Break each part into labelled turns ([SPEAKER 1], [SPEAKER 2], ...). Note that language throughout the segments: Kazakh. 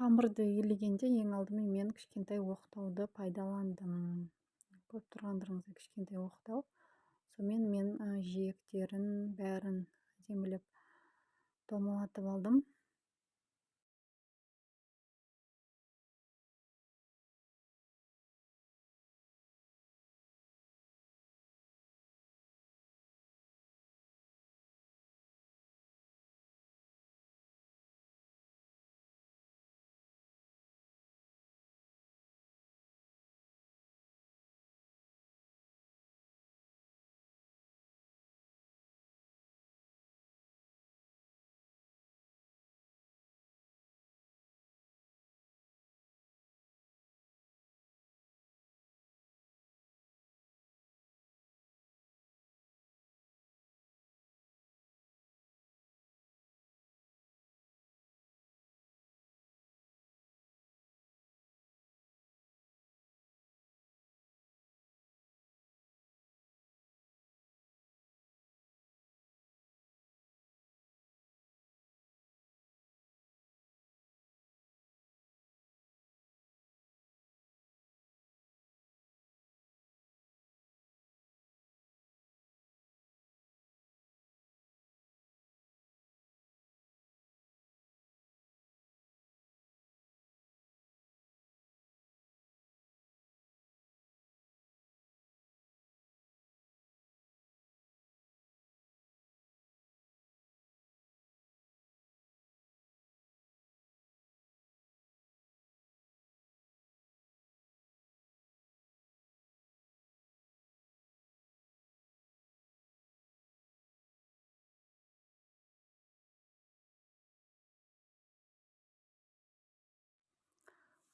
[SPEAKER 1] Қамырды илегенде ең алдымен мен кішкентай оқтауды пайдаландым. Көріп тұрғандарыңыздай кішкентай оқтау. Сонымен мен жиектерін бәрін әдемілеп домалатып алдым.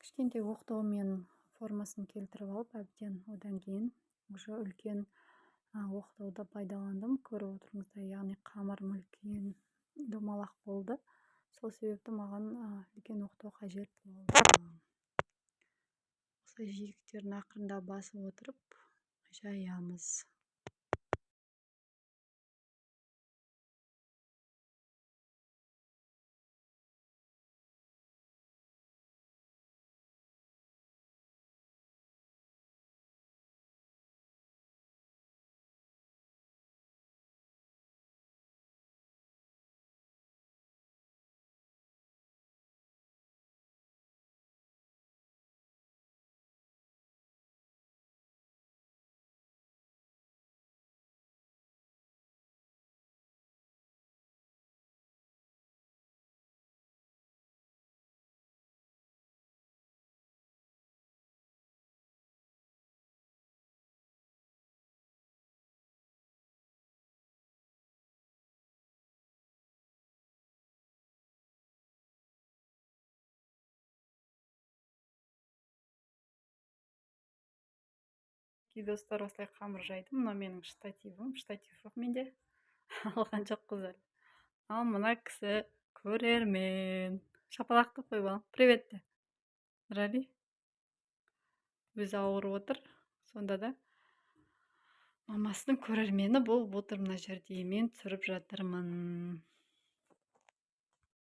[SPEAKER 1] Кішкентай оқтаумен формасын келтіріп алып, әбден одан кейін уже үлкен оқтауды пайдаландым. Көріп отырыңыздар, яғни қамырым үлкен домалақ болды. Сол себепті маған үлкен оқтау қажет болды. Осы жиектерін ақырында басып отырып жаямыз. Достар, осылай қамыр жайдым. Мына менің штативім. Штатив жоқ менде. Алған жоқпыз әлі. Ал мына кісі көрермен. Шапалақтап қой балам. Привет де. Рали. Өзі ауырып отыр. Сонда да мамасының көрермені болып отыр мына жерде. Мен түсіріп жатырмын.